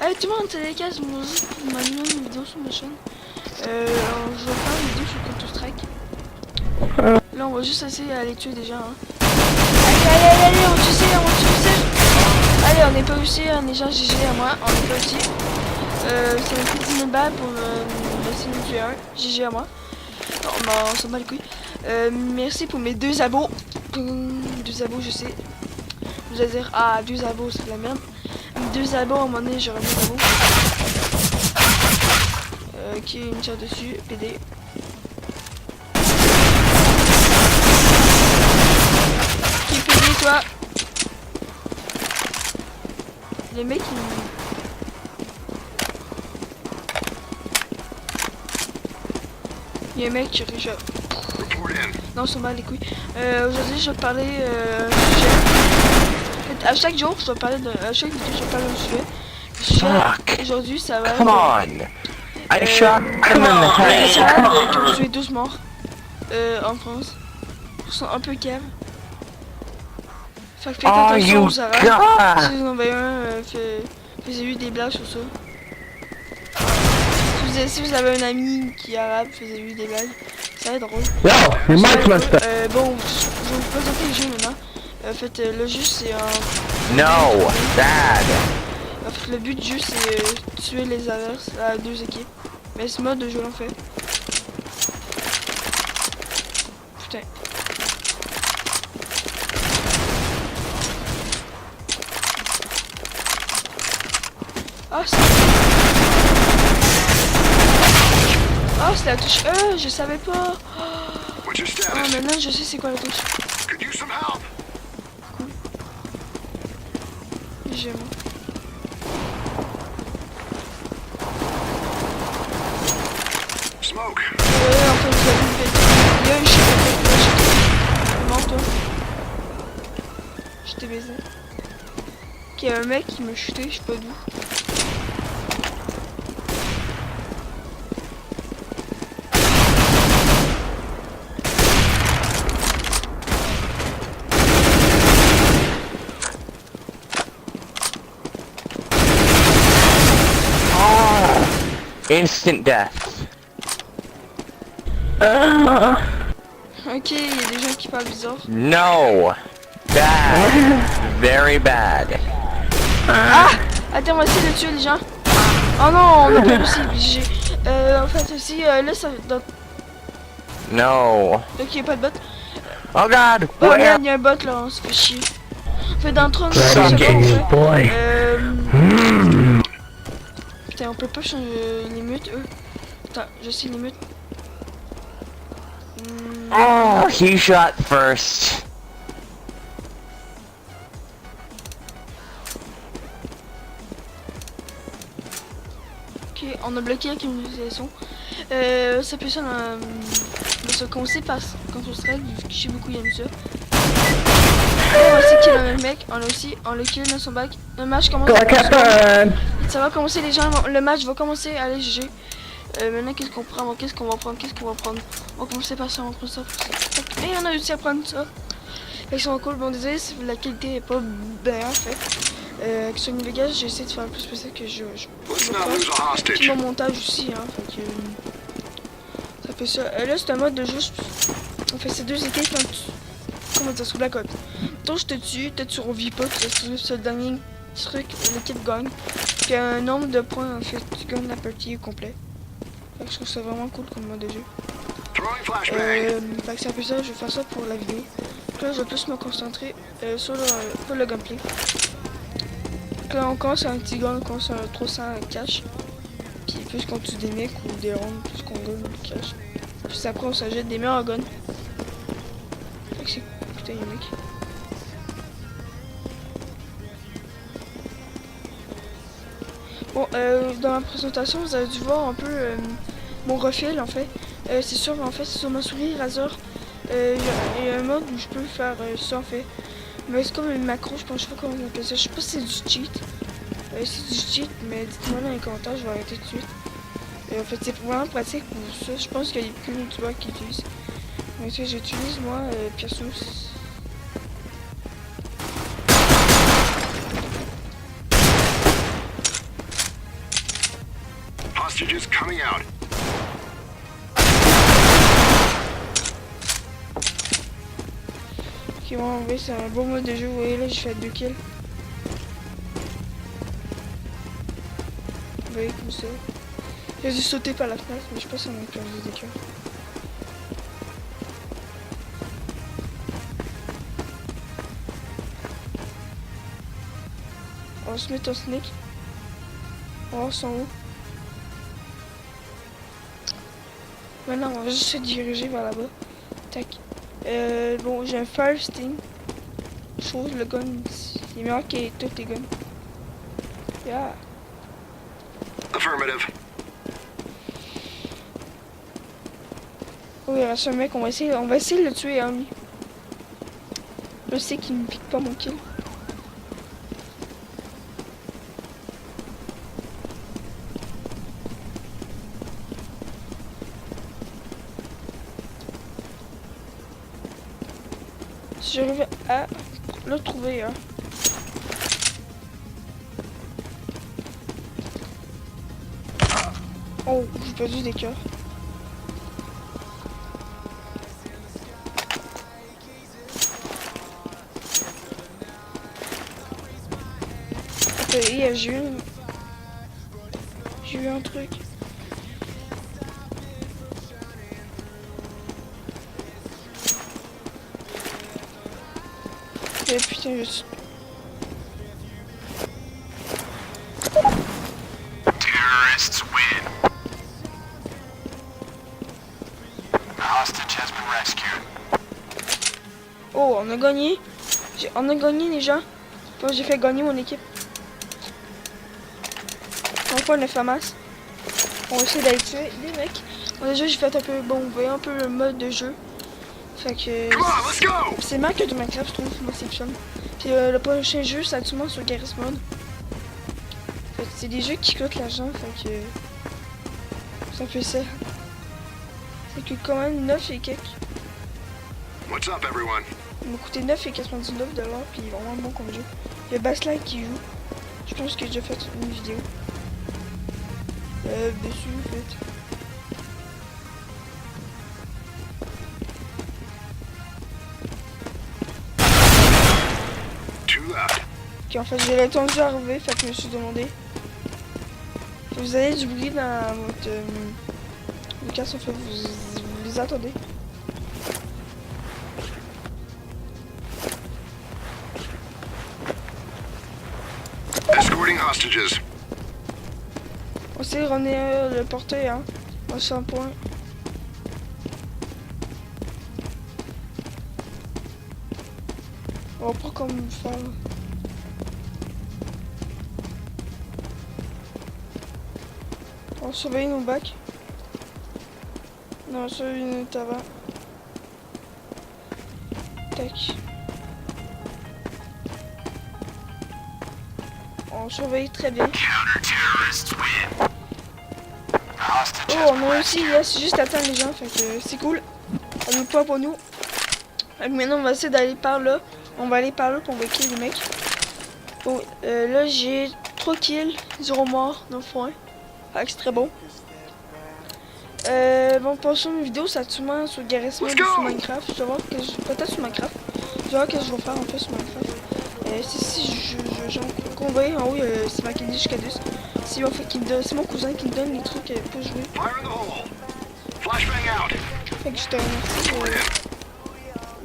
Hey tout le monde, c'est les cases, moi aussi, pour m'animer une vidéo sur ma chaîne. Je vais faire une vidéo sur Counter Strike. Là, on va juste essayer à les tuer déjà. Hein. Allez, on tue ça, on tue ça. Allez, on n'est pas réussi, on est genre GG à moi, on n'est pas réussi. Ça m'a fait 10 000 balles pour essayer de tuer un. GG à moi. Non, on s'en bat les couilles. Merci pour mes 2 abos. 2 abos, je sais. Vous allez dire, ah, 2 abos, c'est la merde. 2 abos, à un moment donné, j'aurai 2 abos. Ok, une tire dessus, PD. Qui PD, toi? Les mecs, il y a un mec qui réussit. Non, on s'en bat les couilles. Aujourd'hui, je vais parler sujet. En fait, à chaque jour, je vais parler de. À chaque vidéo, je vais parler d'un sujet. Le sujet aujourd'hui, ça va. Come on! I shot him in the head. Qui ont tué 12 morts en France. Ils sont un peu caves. Fait que faites attention aux arabes. Si vous en voyez un, faisez-lui des blagues sur ça. Si vous avez un ami qui est arabe, faisez-lui des blagues. Ça va être drôle. Yo, your mic's messed up. Bon, je vais vous présenter le jeu maintenant. En fait, le jeu c'est un... No, bad. En fait, le but du jeu c'est tuer les adverses à 2 équipes. Mais ce mode de jeu l'en fait. Putain. Ah, c'est... Oh, c'est la touche E, je savais pas. Oh, maintenant je sais c'est quoi la touche. Cool. J'aime. Enfin, vous avez une bête. Il y a une chute à tête. Comment toi? Je t'ai baisé. Ok, il y a un mec qui m'a chuté, je sais pas d'où. Instant death. Ok, il y a des gens qui parlent bizarre. No. Bad. Very bad. Ah! Attends, on va essayer de tuer les gens. Oh non, on a pas réussi. En fait aussi, là ça... Donc No. il n'y a pas de bot. Oh god. Oh Where? merde, il y a un bot là, on se fait chier. En fait, dans 30 Suck it, boy. Putain, on peut pas changer les mutes, eux. Attends, je sais les mutes. Oh, he shot first. Ok, on a bloqué avec une utilisation. Ça peut ça se commencer par Counter Strike, vu que je sais beaucoup, il aime ça. On a aussi kill un mec, on l'a kill dans son bac. Le match commence. Ça va commencer, les gens, le match va commencer. Allez, GG. Maintenant, qu'est-ce qu'on prend? Qu'est-ce qu'on va prendre? On va commencer par ça, on va prendre ça. Et on a réussi à prendre ça. Ils sont cool. Bon, désolé si la qualité est pas bien faite. Sur une Vegas, j'ai essayé de faire le plus possible que je puis mon montage aussi, hein. Fait que, ça fait ça. Là, c'est un mode de jeu. On fait ces 2 équipes quand comment dire, sous la côte. Tant je te tue, peut-être tu revis pas, tu restes sur le dernier truc, l'équipe gagne. Puis un nombre de points, en fait, tu gagnes la partie au complet. Fait que je trouve ça vraiment cool comme mode de jeu. Fait que c'est un peu ça, je vais faire ça pour la vidéo. Donc là, je vais plus me concentrer sur le gameplay. Donc là, on commence à un petit gun, on commence à un 300 cash. Puis plus qu'on tue des mecs ou des rounds, plus qu'on gagne du cash. Puis après, on s'achète des meilleurs guns. Fait que c'est... Putain, y'a un mec. Bon, dans ma présentation, vous avez dû voir un peu mon refil en fait. C'est sûr, en fait, c'est sur ma souris Razer. Il y a un mode où je peux faire ça en fait. Mais c'est comme une macro, je sais pas comment on appelle ça. Je sais pas si c'est du cheat. C'est du cheat, mais dites-moi dans les commentaires, je vais arrêter tout de suite. En fait, c'est vraiment pratique pour ça. Je pense qu'il y a plus de youtubeurs qui utilisent. Mais tu sais, j'utilise moi Piasus. Hostages coming out. Ok, bon, oui, c'est un bon mode de jeu. Vous voyez là, j'ai fait 2 kills. Vous voyez comme ça. J'ai dû sauter par la fenêtre, mais je sais pas si on a perdu des cœurs. On va se mettre en sneak. On va voir son où. Maintenant, on va juste se diriger vers là-bas. Tac. Bon, j'ai un Fire Sting. Je trouve le gun, il est meilleur que tous les guns. Yeah. Affirmative. Oh, il reste un mec, on va essayer de le tuer, hein, lui. Je sais qu'il me pique pas mon kill. Si j'arrive à le trouver, hein. Oh, j'ai perdu des cœurs. Et j'ai eu un truc. Et putain, je suis... Terrorists win. The hostage has been rescued. Oh, on a gagné. On a gagné les gens. Bon, j'ai fait gagner mon équipe. Enfin, on a fait masse. On va essayer d'aller tuer des mecs. Bon, déjà, j'ai fait un peu... Bon, vous voyez un peu le mode de jeu. Fait que... Come on, let's go! C'est marrant que de Minecraft, je trouve. Moi, c'est le fun. Puis le prochain jeu, ça sûrement sur Garry's Mod. Fait que c'est des jeux qui coûtent l'argent, fait que... Ça fait ça. Ça coûte quand même 9 et quelques. What's up, everyone? Il m'a coûté 9,99$, puis il est vraiment bon comme jeu. Il y a Bassline qui joue. Je pense que j'ai déjà fait une vidéo. Dessus, en fait. Too loud. Ok, en fait, j'ai entendu arriver, fait que je me suis demandé. Vous avez du bruit dans votre... le casque, en fait, vous les attendez. Escorting hostages. On sait ramener le portail, hein. On 100 points. On va pas comme faire. On va surveiller nos bacs. Non, ça une avant. Tac. On surveille très bien. Counter-terrorists win. The hostage Oh, has on been a réussi, rescued. là, c'est juste attendre les gens, fait que c'est cool. On nous pas pour nous. Fait que maintenant, on va essayer d'aller par là. On va aller par là pour kill les mecs. Bon, là, j'ai 3 kills, 0 morts, 9 points. Fait que c'est très bon. Bon, pour une vidéo, ça sûrement sur Garry's Mod ou sur Minecraft. Je vais voir que peut-être sur Minecraft. Je vais voir ce que je vais faire en fait sur Minecraft. Si j'ai un convoi en haut, c'est marqué jusqu'à 10. C'est en fait c'est mon cousin qui me donne les trucs pour jouer. Fire in the hole. Flashbang out. Fait que je te remercie,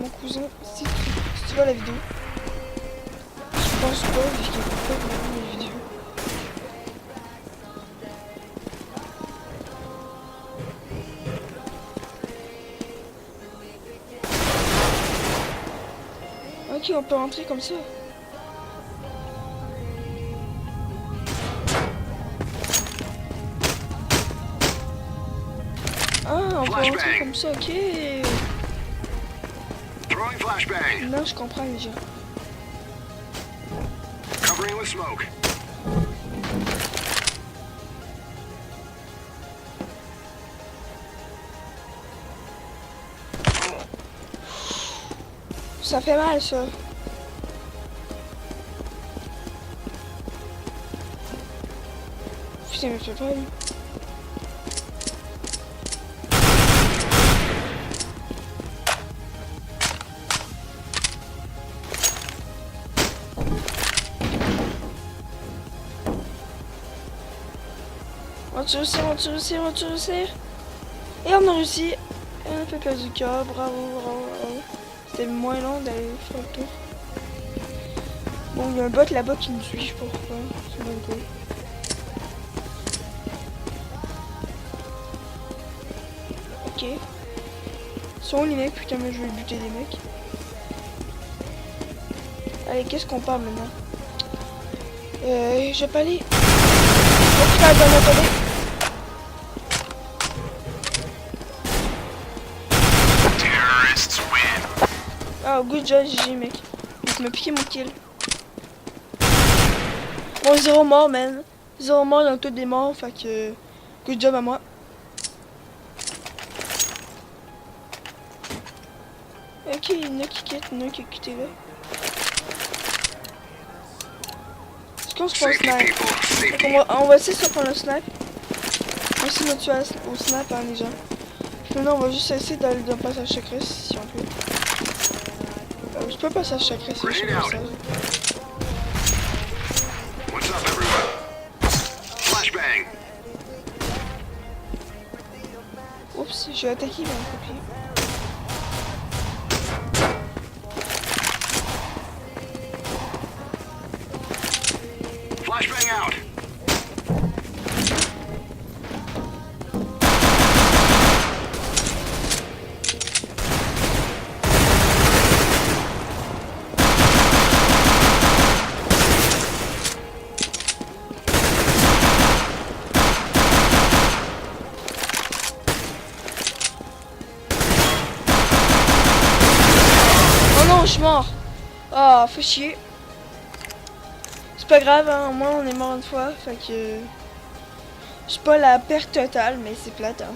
mon cousin, si tu vois la vidéo. Je pense pas, vu qu'il peut pas voir les vidéos. Ok, on peut rentrer comme ça. Ah, on peut rentrer comme ça, ok. Throwing flashbang. Là, je comprends déjà. Covering with smoke. Ça fait mal, ça. Putain, mais fait pas, lui. On va réussir, on va réussir, on va réussir. Et on a réussi. Et on a fait perdre du cœur. Bravo, bravo, bravo. C'était moins long d'aller faire le tour. Bon, il y a un bot là-bas qui me suit, je sais pas pourquoi. C'est bon coup. Ok. Sont où les mecs? Putain, mais je vais buter des mecs. Allez, qu'est-ce qu'on parle maintenant? Je vais pas aller. Oh putain, attendez. Terrorists win. Ah, good job, GG, mec. Il m'a piqué mon kill. Bon, 0 mort, man. 0 mort, dans tous des morts, fait que... Good job à moi. Ok, il y en a qui quittent, il y en a qui a quitté là. Est-ce qu'on se prend le Safety snipe? people, safety. On va essayer de se prendre le snipe. On va essayer de me tuer au snipe, hein, les gens. Puis maintenant, on va juste essayer d'aller dans le passage secret, si on peut. Je peux passage secret, c'est juste un passage. What's up, everyone? Flashbang. Oups, j'ai attaqué, il va me copier. Flashbang out. Oh non, je suis mort. Ah, faut chier. C'est pas grave, hein, au moins on est mort une fois, fait que... C'est pas la perte totale, mais c'est plate, hein.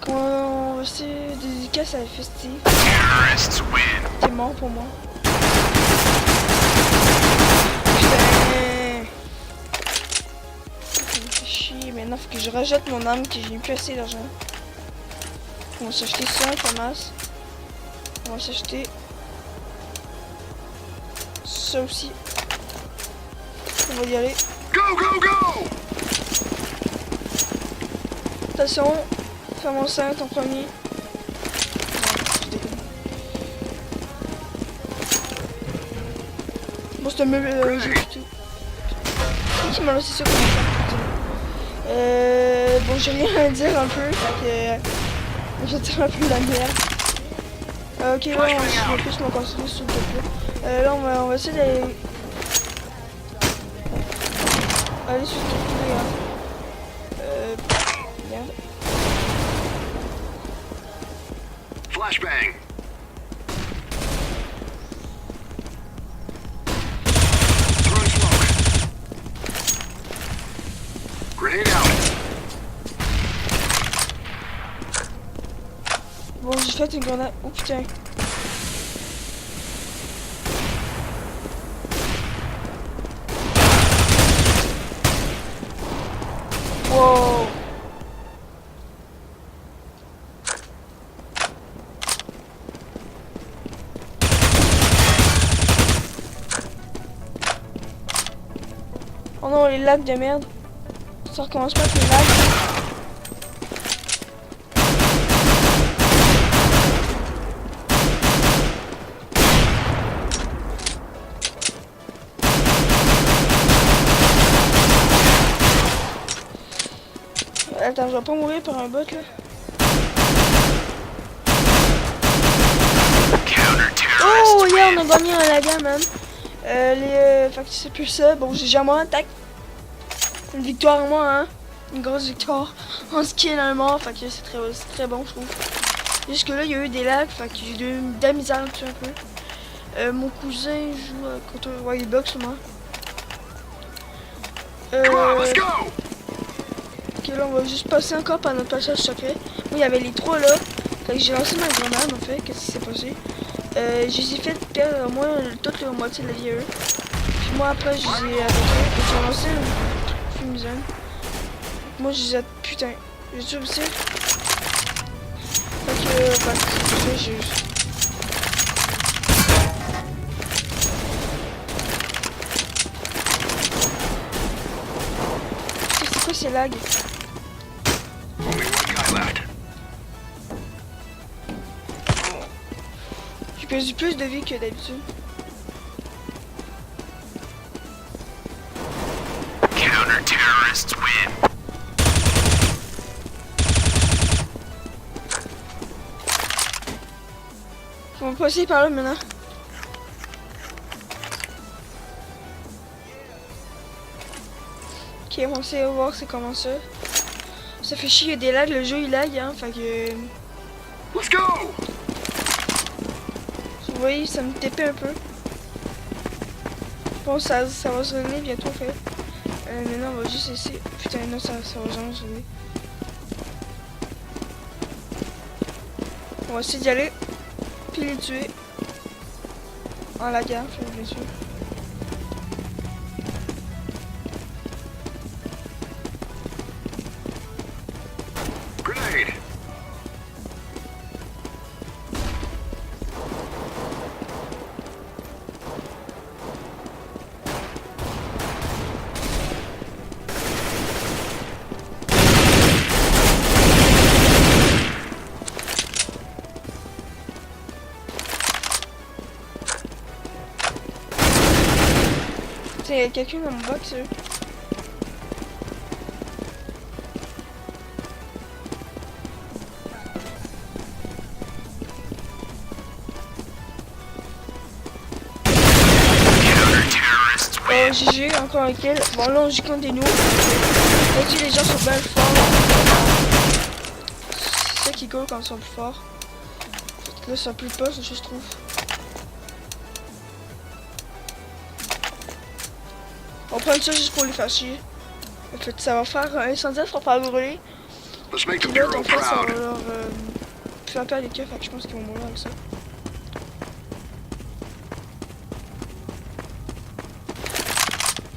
Comment on va essayer dédicace à la festive. Terrorists win. T'es mort pour moi. Putain. Ça me fait chier, maintenant faut que je rejette mon arme, que j'ai plus assez d'argent. On va s'acheter ça, Thomas. On va s'acheter... ça aussi. On va y aller. Go, go, go. Attention, fais mon 5 en premier. Non, je déconne. Bon, c'est un meuble. J'ai tout. Qui m'a laissé ça comme ça? Bon, j'ai rien à dire un peu. Fait que. Je tire un peu la merde. Ok, là, je vais plus me concentrer sur le top. Là, on va essayer d'aller. Aller sur le top, merde. Flashbang. Throwing smoke. Grenade out. Bon, j'ai fait une grenade. Oh putain. Wow. Oh non, les lags de merde. Ça recommence pas avec les lags. Attends, je vais pas mourir par un bot là. Oh yeah, on a gagné un laga, man. Fait que c'est plus ça. Bon, j'ai jamais un tac. Une victoire en moi, hein. Une grosse victoire en skill à mort. Fait que c'est très bon, je trouve. Jusque là, il y a eu des lags. Fait que j'ai eu de la misère dessus un peu. Mon cousin joue contre Wildbox, moi. Come on, let's go. Ok, là, on va juste passer encore par notre passage secret. Moi, il y avait les trois là. Fait que j'ai lancé ma grenade, en fait. Qu'est-ce qui s'est passé? Je les ai fait perdre au moins toute la moitié de la vie à eux. Puis moi, après, je les ai attaqués. Et j'ai lancé une fumigène. Moi, je les ai... Putain. J'ai tué aussi. Fait que... Bah, c'est pour ça, j'ai juste... c'est lag. Only one guy left. J'ai perdu plus de vie que d'habitude. Counter-terrorists win. On va passer par là maintenant. Ok, on sait voir c'est comment ça. Ça fait chier, il y a des lags, le jeu il lag, hein, fait que... Let's go! Vous voyez, ça me tapait un peu. Bon, ça va se régler bientôt, en fait. Maintenant, on va juste essayer... Putain, non, ça va jamais se régler. On va essayer d'y aller. Puis les tuer. En la gare, bien sûr. Grenade! Il y a quelqu'un dans mon box. GG, encore un kill. Bon, là on joue contre des nous. Là-dessus, les gens sont bien forts. C'est ça qui cool quand ils sont plus forts. Là, ça pue pas, je trouve. On prend ça juste pour les faire chier. En fait, ça va faire un incendie, ça va faire brûler. Let's make the Puis l'autre, Bureau en fait, ça va proud. leur faire perdre les keufs, fait que je pense qu'ils vont mourir avec ça.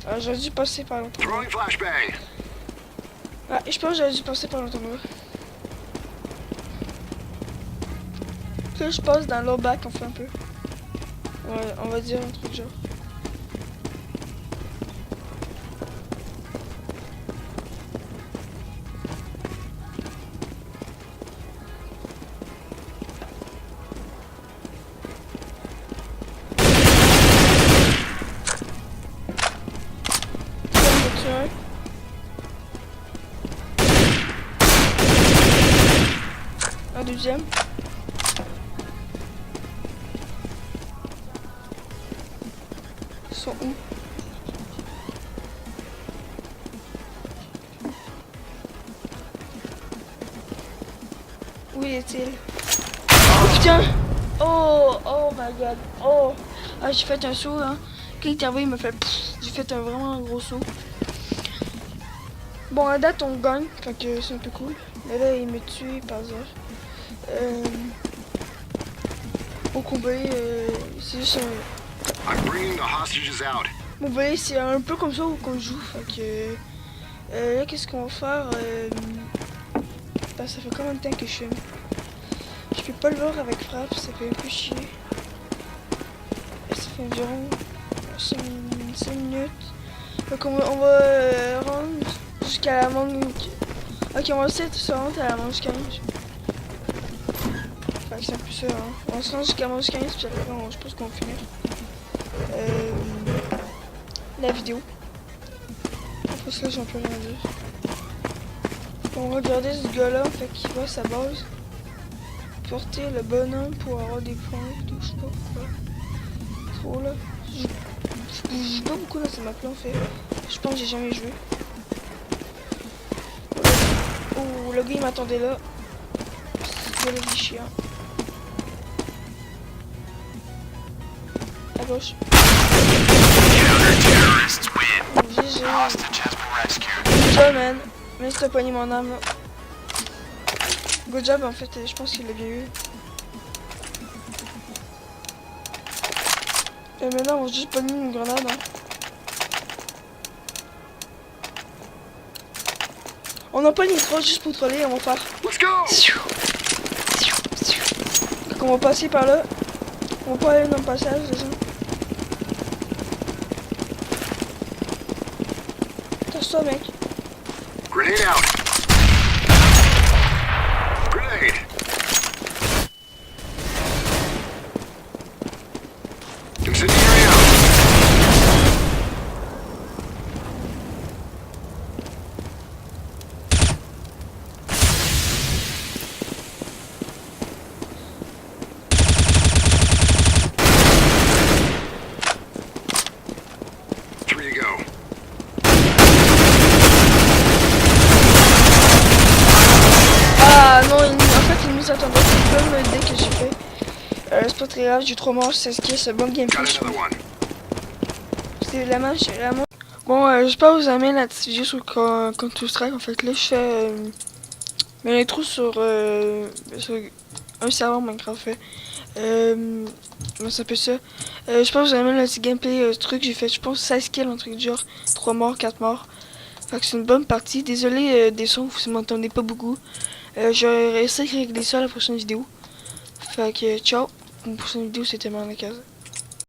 Ah, j'aurais dû passer par l'autre. Throwing flashbang. Ah, je pense que j'aurais dû passer par l'autre mur. Là, je passe dans l'autre bac, on fait un peu. Ouais, on va dire un truc genre. Un deuxième. Ils sont où? Où est-il? Oh putain! Oh my god! Oh! Ah, j'ai fait un saut hein. Quand il est arrivé, il m'a fait pfff. J'ai fait vraiment un gros saut. Bon, à date, on gagne, fait que c'est un peu cool. Mais là, il me tue par hasard. Au combat, c'est juste un... I'm bringing the hostages out. Bon, bah, c'est un peu comme ça qu'on joue. Fait que... là, qu'est-ce qu'on va faire? Ben, ça fait combien de temps que je filme? Je peux pas le voir avec frappe, ça fait un peu chier. Ça fait environ 5 minutes. Donc on va rendre jusqu'à la manche. Ok, on va essayer de se rendre à la manche 15. Fait que c'est un peu ça, hein. On se rend jusqu'à la manche 15, puis après, je pense qu'on va finir la vidéo. Après ça, j'en peux rien dire. On va regarder ce gars-là, fait qu'il va à sa base. Porter le bonhomme pour avoir des points et tout, je sais pas pourquoi. Trop là. Je joue pas beaucoup dans cette map-là, en fait. Je pense que j'ai jamais joué. Oh, le gars il m'attendait là. C'est le gars chiant. À gauche. Counter-terrorists win. GG. Hostage has been rescued. Good job, man. Mais si t'as pogné mon âme là. Good job, en fait, je pense qu'il l'a bien eu. Et maintenant, on va juste pogner une grenade. Hein. On n'a pas les trois juste pour troller, on va faire. Let's go! Donc on va passer par là. On va pas aller dans le passage déjà. Casse-toi mec. Grenade out. Grenade. Incendiary out. Three to go. Ah non, en fait, il nous attendait. C'est comme le dé que j'ai fait. C'est pas très grave, j'ai 3 morts, c'est ce qui est, c'est bon gameplay. Got another one. C'est la match, vraiment. Bon, j'espère que vous aimez la petite vidéo sur Counter-Strike. En fait, là, je fais mes intro sur un serveur Minecraft. Fait. Comment ça s'appelle ça? J'espère que vous aimez le petit gameplay truc. J'ai fait, je pense, 16 kills, un truc du genre. 3 morts, 4 morts. Fait que c'est une bonne partie. Désolé des sons, vous m'entendez pas beaucoup. Je vais essayer de régler ça la prochaine vidéo. Fait que ciao. Pour la prochaine vidéo, c'était Marc Case.